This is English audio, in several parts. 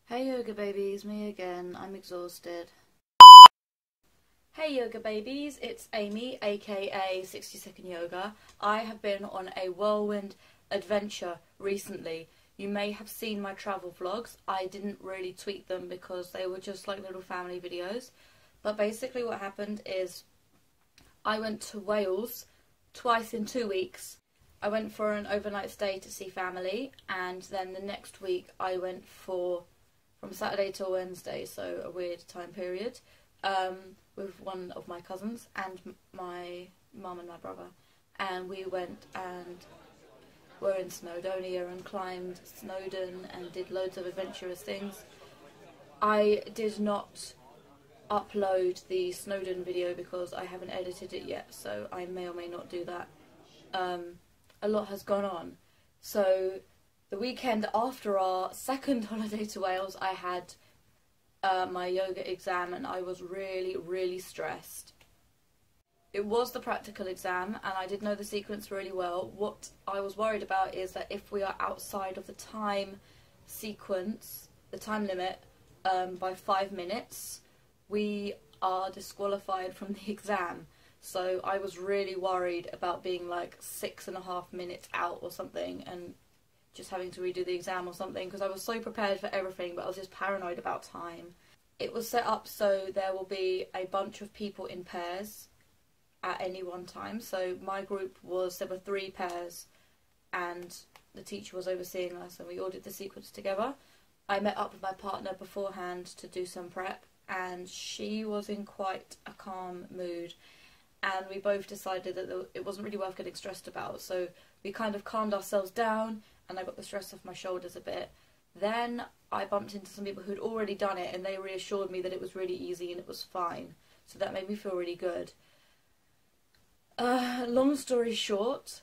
Hey yoga babies, me again. I'm exhausted. Hey yoga babies, it's Amy, aka 60 Second Yoga. I have been on a whirlwind adventure recently. You may have seen my travel vlogs. I didn't really tweet them because they were just like little family videos. But basically what happened is I went to Wales twice in 2 weeks. I went for an overnight stay to see family, and then the next week I went from Saturday till Wednesday, so a weird time period, with one of my cousins and my mum and my brother. And we went and were in Snowdonia and climbed Snowdon and did loads of adventurous things. I did not upload the Snowdon video because I haven't edited it yet, so I may or may not do that. A lot has gone on. So the weekend after our second holiday to Wales, I had my yoga exam, and I was really stressed. It was the practical exam, and I did know the sequence really well. What I was worried about is that if we are outside of the time sequence, the time limit, by 5 minutes, we are disqualified from the exam. So I was really worried about being like 6.5 minutes out or something and just having to redo the exam or something, because I was so prepared for everything, but I was just paranoid about time. It was set up so there will be a bunch of people in pairs at any one time. So my group there were 3 pairs, and the teacher was overseeing us, and we all did the sequence together. I met up with my partner beforehand to do some prep, and she was in quite a calm mood, and we both decided that it wasn't really worth getting stressed about, so we kind of calmed ourselves down, and I got the stress off my shoulders a bit. Then I bumped into some people who'd already done it, and they reassured me that it was really easy and it was fine, so that made me feel really good. Long story short,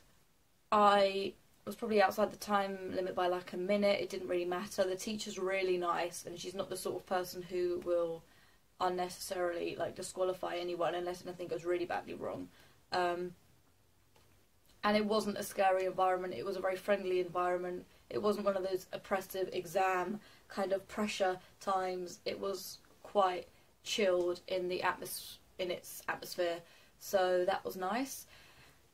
I was probably outside the time limit by like a minute. It didn't really matter. The teacher's really nice, and she's not the sort of person who will unnecessarily like disqualify anyone unless anything goes really badly wrong. And it wasn't a scary environment. It was a very friendly environment. It wasn't one of those oppressive exam kind of pressure times. It was quite chilled in its atmosphere, so that was nice.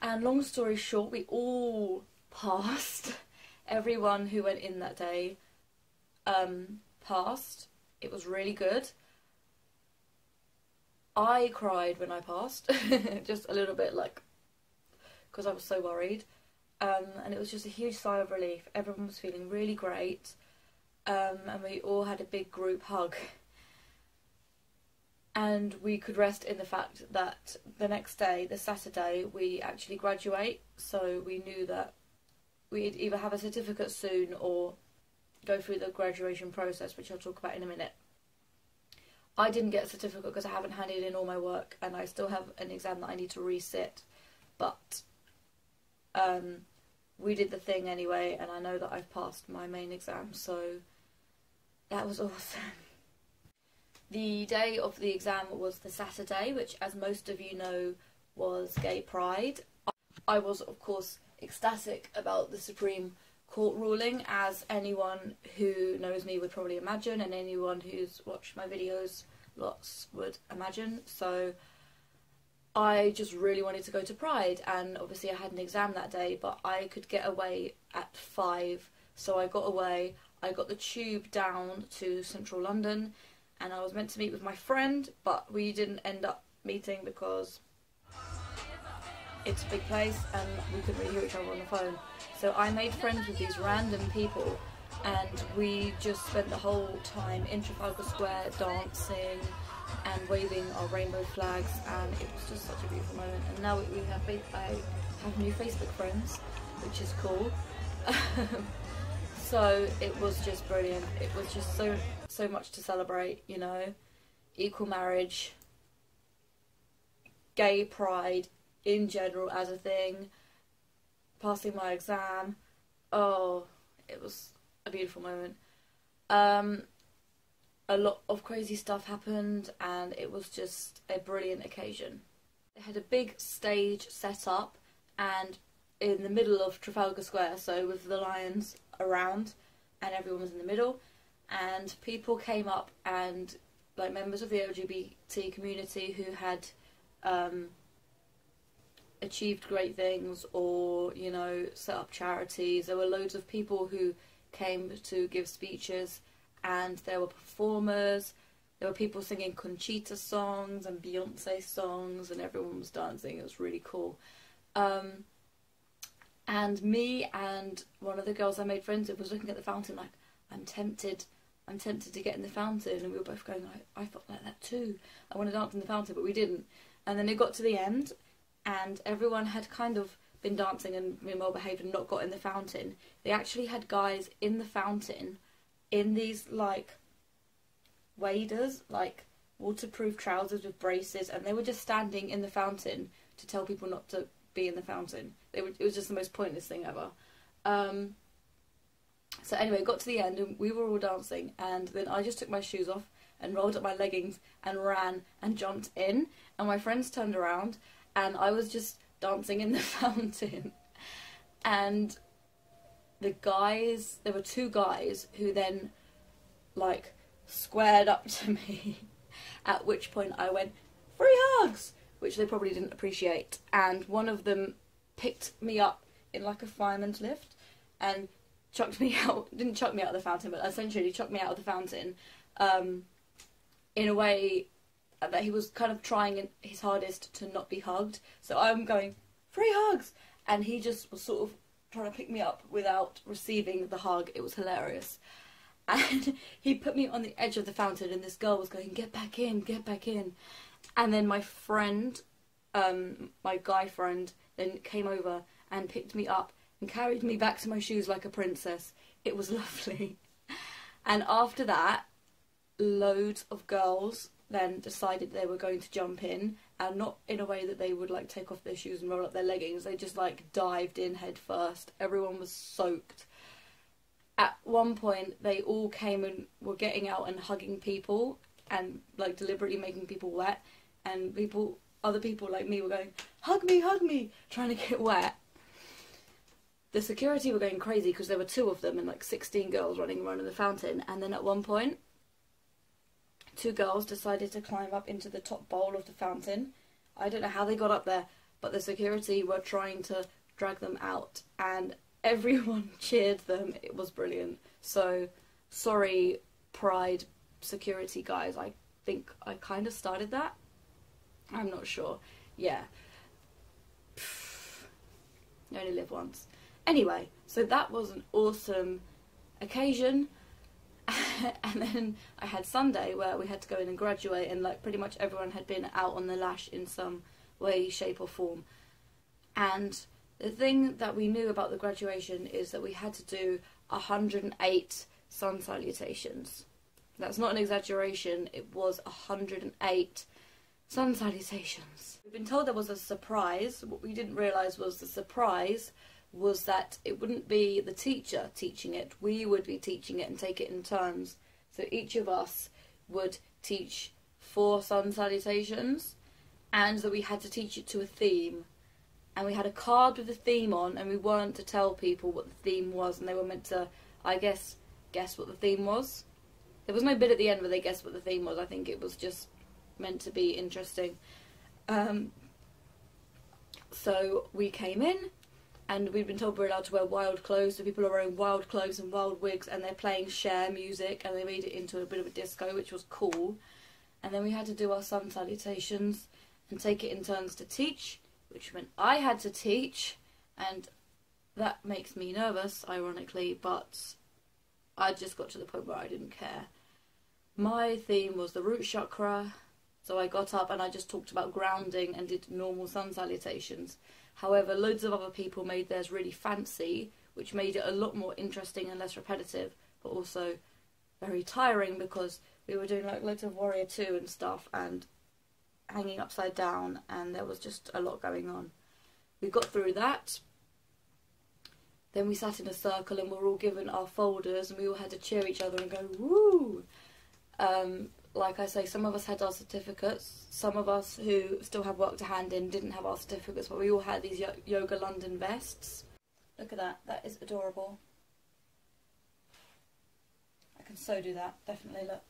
And long story short, we all passed. Everyone who went in that day passed. It was really good. I cried when I passed, just a little bit, like, because I was so worried, and it was just a huge sigh of relief. Everyone was feeling really great, and we all had a big group hug, and we could rest in the fact that the next day, the Saturday, we actually graduate, so we knew that we'd either have a certificate soon or go through the graduation process, which I'll talk about in a minute. I didn't get a certificate because I haven't handed in all my work, and I still have an exam that I need to resit, but we did the thing anyway, and I know that I've passed my main exam, so that was awesome. The day of the exam was the Saturday, which, as most of you know, was Gay Pride. I was, of course, ecstatic about the Supreme Court ruling, as anyone who knows me would probably imagine, and anyone who's watched my videos lots would imagine. So I just really wanted to go to Pride, and obviously I had an exam that day, but I could get away at 5, so I got away. I got the tube down to central London, and I was meant to meet with my friend, but we didn't end up meeting because it's a big place and we couldn't really hear each other on the phone. So I made friends with these random people, and we just spent the whole time in Trafalgar Square dancing and waving our rainbow flags, and it was just such a beautiful moment. And now I have new Facebook friends, which is cool. So it was just brilliant. It was just so much to celebrate, you know. Equal marriage, gay pride in general as a thing, passing my exam. Oh, it was a beautiful moment. A lot of crazy stuff happened, and it was just a brilliant occasion. They had a big stage set up, and in the middle of Trafalgar Square, so with the lions around, and everyone was in the middle, and people came up, and like members of the LGBT community who had achieved great things, or, you know, set up charities. There were loads of people who came to give speeches, and there were performers. There were people singing Conchita songs and Beyonce songs, and everyone was dancing. It was really cool. And me and one of the girls I made friends with was looking at the fountain like, I'm tempted to get in the fountain. And we were both going, I felt like that too. I want to dance in the fountain, but we didn't. And then it got to the end, and everyone had kind of been dancing and been well behaved and not got in the fountain. They actually had guys in the fountain in these like waders, like waterproof trousers with braces, and they were just standing in the fountain to tell people not to be in the fountain. It was just the most pointless thing ever. So anyway, it got to the end and we were all dancing, and then I just took my shoes off and rolled up my leggings and ran and jumped in, and my friends turned around and I was just dancing in the fountain. And the guys, there were two guys who then like squared up to me, at which point I went, "Free hugs!" which they probably didn't appreciate, and one of them picked me up in like a fireman's lift and chucked me out, didn't chuck me out of the fountain, but essentially chucked me out of the fountain in a way that he was kind of trying his hardest to not be hugged. So I'm going, "Free hugs!" and he just was sort of trying to pick me up without receiving the hug. It was hilarious. And he put me on the edge of the fountain, and this girl was going, "Get back in, get back in." And then my friend, my guy friend, then came over and picked me up and carried me back to my shoes like a princess. It was lovely. And after that, loads of girls then decided they were going to jump in, and not in a way that they would like take off their shoes and roll up their leggings. They just like dived in head first. Everyone was soaked. At one point, they all came and were getting out and hugging people and like deliberately making people wet, and other people like me were going, "Hug me," trying to get wet. The security were going crazy because there were two of them and like 16 girls running around in the fountain. And then at one point, two girls decided to climb up into the top bowl of the fountain. I don't know how they got up there, but the security were trying to drag them out, and everyone cheered them. It was brilliant. So, sorry, Pride security guys. I think I kind of started that. I'm not sure. Yeah. You only live once. Anyway, so that was an awesome occasion. And then I had Sunday where we had to go in and graduate, and like pretty much everyone had been out on the lash in some way, shape or form. And the thing that we knew about the graduation is that we had to do 108 sun salutations. That's not an exaggeration, it was 108 sun salutations. We've been told there was a surprise. What we didn't realise was the surprise was that it wouldn't be the teacher teaching it, we would be teaching it and take it in turns. So each of us would teach 4 sun salutations, and that we had to teach it to a theme. And we had a card with the theme on, and we weren't to tell people what the theme was, and they were meant to, I guess what the theme was. There was no bit at the end where they guessed what the theme was. I think it was just meant to be interesting. So we came in, and we'd been told we're allowed to wear wild clothes, so people are wearing wild clothes and wild wigs, and they're playing Cher music, and they made it into a bit of a disco, which was cool. And then we had to do our sun salutations and take it in turns to teach, which meant I had to teach, and that makes me nervous, ironically, but I just got to the point where I didn't care. My theme was the root chakra, so I got up and I just talked about grounding and did normal sun salutations. However, loads of other people made theirs really fancy, which made it a lot more interesting and less repetitive, but also very tiring because we were doing like loads of Warrior 2 and stuff and hanging upside down, and there was just a lot going on. We got through that. Then we sat in a circle and we were all given our folders, and we all had to cheer each other and go, "Woo!" Like I say, some of us had our certificates. Some of us who still have work to hand in didn't have our certificates, but we all had these Yoga London vests. Look at that. That is adorable. I can so do that, definitely, look.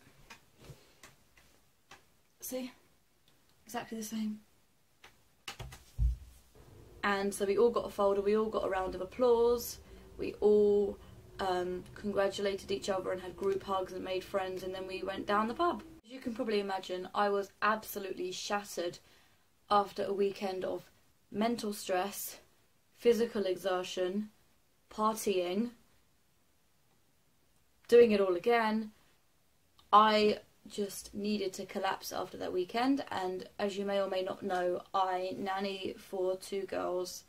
See? Exactly the same. And so we all got a folder, we all got a round of applause, we all congratulated each other and had group hugs and made friends, and then we went down the pub. As you can probably imagine, I was absolutely shattered after a weekend of mental stress, physical exertion, partying, doing it all again. I just needed to collapse after that weekend, and as you may or may not know, I nanny for 2 girls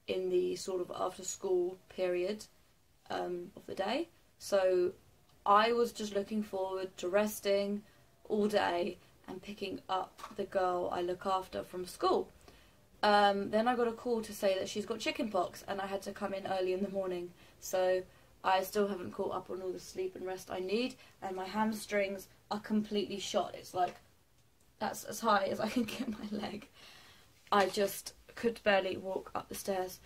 in the sort of after school period of the day. So I was just looking forward to resting all day and picking up the girl I look after from school. Then I got a call to say that she's got chickenpox and I had to come in early in the morning. So I still haven't caught up on all the sleep and rest I need, and my hamstrings are completely shot. It's like, that's as high as I can get my leg. I just could barely walk up the stairs.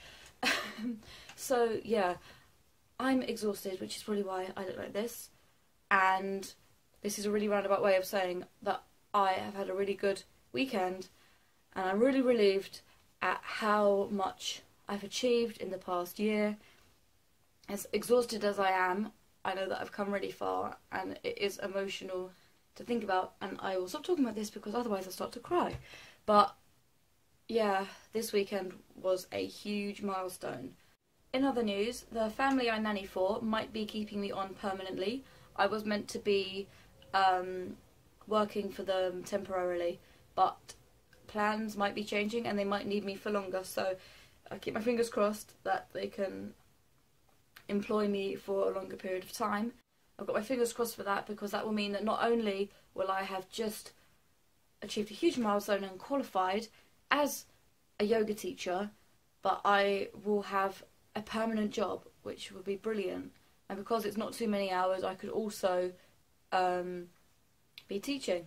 So yeah, I'm exhausted, which is probably why I look like this. And this is a really roundabout way of saying that I have had a really good weekend, and I'm really relieved at how much I've achieved in the past year. As exhausted as I am, I know that I've come really far, and it is emotional to think about, and I will stop talking about this because otherwise I'll start to cry. But yeah, this weekend was a huge milestone. In other news, the family I nanny for might be keeping me on permanently. I was meant to be working for them temporarily, but plans might be changing and they might need me for longer, so I keep my fingers crossed that they can employ me for a longer period of time. I've got my fingers crossed for that, because that will mean that not only will I have just achieved a huge milestone and qualified as a yoga teacher, but I will have a permanent job, which would be brilliant. And because it's not too many hours, I could also be teaching,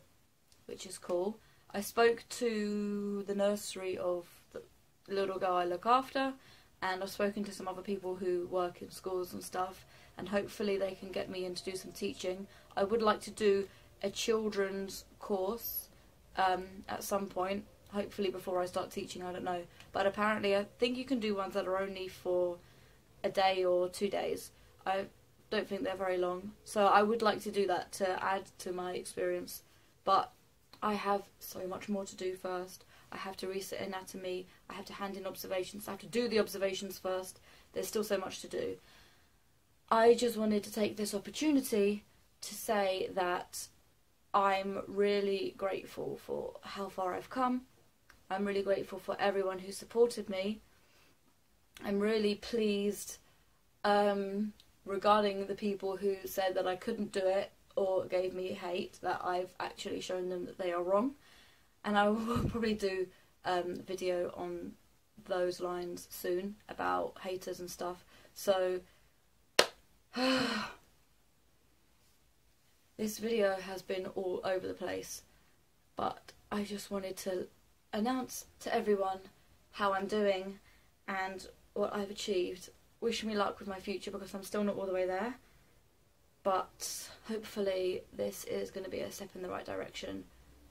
which is cool. I spoke to the nursery of the little girl I look after, and I've spoken to some other people who work in schools and stuff, and hopefully they can get me in to do some teaching. I would like to do a children's course at some point, hopefully before I start teaching, I don't know. But apparently I think you can do ones that are only for a day or 2 days. I don't think they're very long, so I would like to do that to add to my experience. But I have so much more to do first. I have to reset anatomy, I have to hand in observations, I have to do the observations first. There's still so much to do. I just wanted to take this opportunity to say that I'm really grateful for how far I've come. I'm really grateful for everyone who supported me. I'm really pleased regarding the people who said that I couldn't do it or gave me hate, that I've actually shown them that they are wrong. And I will probably do a video on those lines soon about haters and stuff. So this video has been all over the place, but I just wanted to announce to everyone how I'm doing and what I've achieved. Wish me luck with my future, because I'm still not all the way there, but hopefully this is going to be a step in the right direction.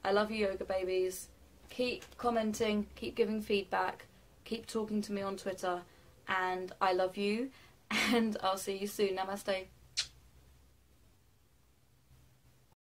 I love you, yoga babies. Keep commenting, keep giving feedback, keep talking to me on Twitter, and I love you, and I'll see you soon. Namaste.